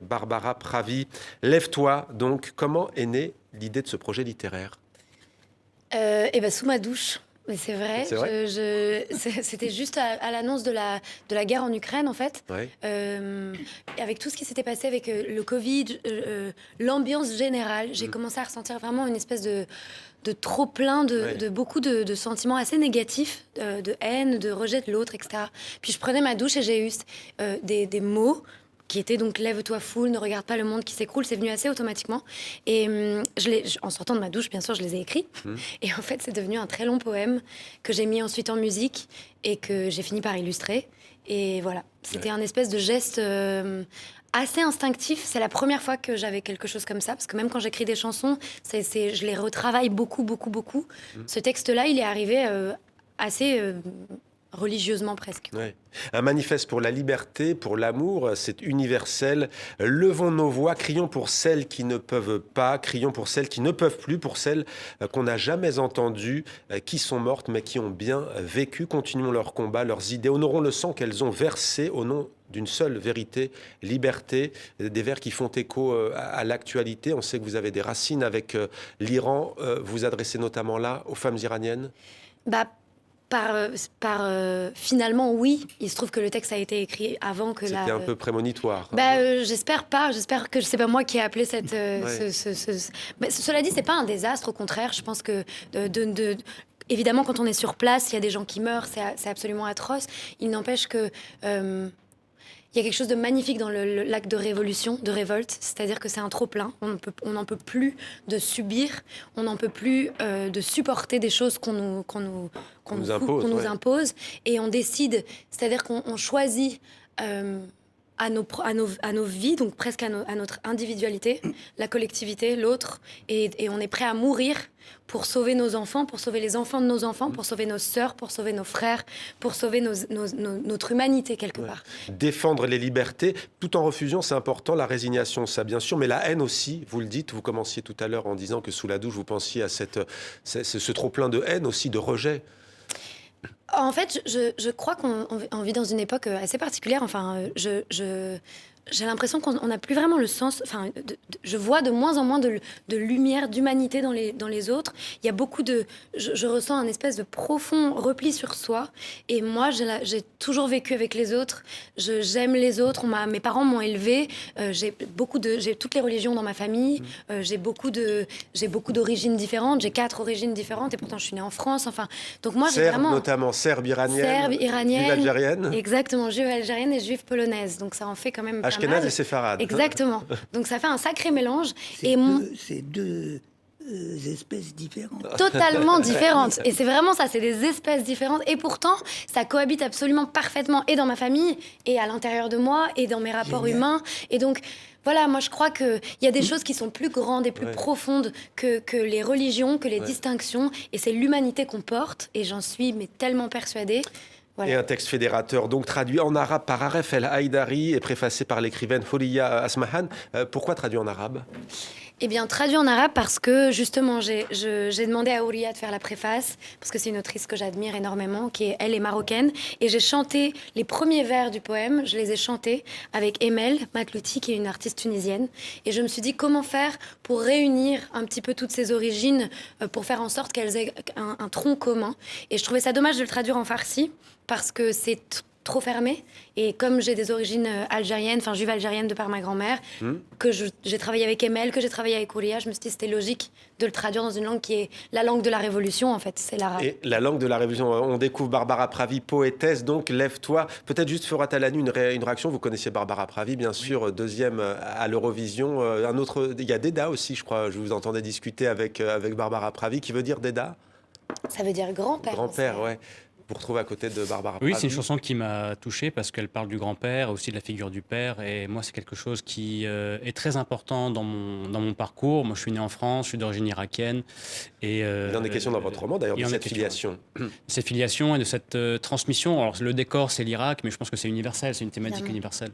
Barbara Pravi, Lève-toi. Donc, comment est née l'idée de ce projet littéraire? Sous ma douche. Mais c'est vrai, C'est vrai? c'était juste à l'annonce de la guerre en Ukraine, en fait. Oui. Avec tout ce qui s'était passé avec le Covid, l'ambiance générale, j'ai Mm. commencé à ressentir vraiment une espèce de trop-plein, Ouais. de beaucoup de sentiments assez négatifs, de haine, de rejet de l'autre, etc. Puis je prenais ma douche et j'ai eu des mots qui étaient donc lève-toi foule, ne regarde pas le monde qui s'écroule. C'est venu assez automatiquement. Et en sortant de ma douche, bien sûr, je les ai écrits. Mm. Et en fait, c'est devenu un très long poème que j'ai mis ensuite en musique et que j'ai fini par illustrer. Et voilà, c'était un espèce de geste assez instinctif. C'est la première fois que j'avais quelque chose comme ça, parce que même quand j'écris des chansons, je les retravaille beaucoup, beaucoup, beaucoup. Mm. Ce texte-là, il est arrivé assez religieusement presque. Ouais. Un manifeste pour la liberté, pour l'amour, c'est universel. Levons nos voix, crions pour celles qui ne peuvent pas, crions pour celles qui ne peuvent plus, pour celles qu'on n'a jamais entendues, qui sont mortes mais qui ont bien vécu. Continuons leur combat, leurs idées. Honorons le sang qu'elles ont versé au nom d'une seule vérité, liberté. Des vers qui font écho à l'actualité. On sait que vous avez des racines avec l'Iran. Vous adressez notamment là aux femmes iraniennes. Bah, finalement, oui. Il se trouve que le texte a été écrit avant que C'était un peu prémonitoire. j'espère pas. J'espère que c'est pas moi qui ai appelé cette. Ouais. Cela dit, c'est pas un désastre. Au contraire, je pense que évidemment, quand on est sur place, il y a des gens qui meurent. C'est absolument atroce. Il n'empêche que il y a quelque chose de magnifique dans l'acte de révolution, de révolte, c'est-à-dire que c'est un trop-plein. On n'en peut plus de subir, on n'en peut plus de supporter des choses qu'on nous impose, et on décide, c'est-à-dire qu'on choisit à nos vies, donc presque à notre individualité, la collectivité, l'autre, et on est prêt à mourir pour sauver nos enfants, pour sauver les enfants de nos enfants, pour sauver nos sœurs, pour sauver nos frères, pour sauver notre humanité quelque part. Défendre les libertés, tout en refusant, c'est important, la résignation, ça bien sûr, mais la haine aussi, vous le dites, vous commenciez tout à l'heure en disant que sous la douche, vous pensiez à ce trop-plein de haine aussi, de rejet. En fait, je crois qu'on vit dans une époque assez particulière. Enfin, j'ai l'impression qu'on n'a plus vraiment le sens. Enfin, je vois de moins en moins de lumière, d'humanité dans les autres. Il y a beaucoup de. Je ressens un espèce de profond repli sur soi. Et moi, j'ai toujours vécu avec les autres. J'aime les autres. Mes parents m'ont élevée. J'ai toutes les religions dans ma famille. J'ai beaucoup d'origines différentes. J'ai 4 origines différentes. Et pourtant, je suis née en France. Enfin, donc moi, j'ai vraiment. Notamment serbe, iranienne, juive algérienne. Exactement, juive algérienne et juive polonaise. Donc ça en fait quand même pas Ashkénaze mal. et séfarade. Exactement. Donc ça fait un sacré mélange. C'est deux espèces différentes. Totalement différentes. Et c'est vraiment ça, c'est des espèces différentes. Et pourtant, ça cohabite absolument parfaitement et dans ma famille, et à l'intérieur de moi, et dans mes rapports humains. Et donc, voilà, moi je crois qu'il y a des choses qui sont plus grandes et plus profondes que les religions, que les distinctions. Et c'est l'humanité qu'on porte, et j'en suis mais tellement persuadée. Voilà. Et un texte fédérateur, donc traduit en arabe par Aref El Haïdari et préfacé par l'écrivaine Houria Asmahan. Pourquoi traduit en arabe? Eh bien, traduit en arabe parce que, justement, j'ai demandé à Houria de faire la préface, parce que c'est une autrice que j'admire énormément, elle est marocaine, et j'ai chanté les premiers vers du poème, je les ai chantés avec Emel Matlouti, qui est une artiste tunisienne, et je me suis dit comment faire pour réunir un petit peu toutes ces origines, pour faire en sorte qu'elles aient un tronc commun. Et je trouvais ça dommage de le traduire en farsi, parce que c'est trop fermé. Et comme j'ai des origines algériennes, enfin juive algérienne de par ma grand-mère, que j'ai travaillé avec Emel, que j'ai travaillé avec Houria, je me suis dit c'était logique de le traduire dans une langue qui est la langue de la Révolution, en fait, c'est l'arabe. Et la langue de la Révolution, on découvre Barbara Pravi, poétesse, donc Lève-toi. Peut-être juste Fera Talani, une réaction. Vous connaissiez Barbara Pravi, bien sûr, deuxième à l'Eurovision. Il y a Deda aussi, je crois. Je vous entendais discuter avec Barbara Pravi, qui veut dire Deda. Ça veut dire grand-père. Grand-père, ouais. Vous retrouvez à côté de Barbara Pravi. Oui, c'est une chanson qui m'a touché parce qu'elle parle du grand-père, aussi de la figure du père. Et moi, c'est quelque chose qui est très important dans mon parcours. Moi, je suis né en France, je suis d'origine irakienne. Et, il en est question dans votre roman, d'ailleurs, de cette filiation. Cette filiation et de cette transmission. Alors, le décor, c'est l'Irak, mais je pense que c'est universel, c'est une thématique universelle.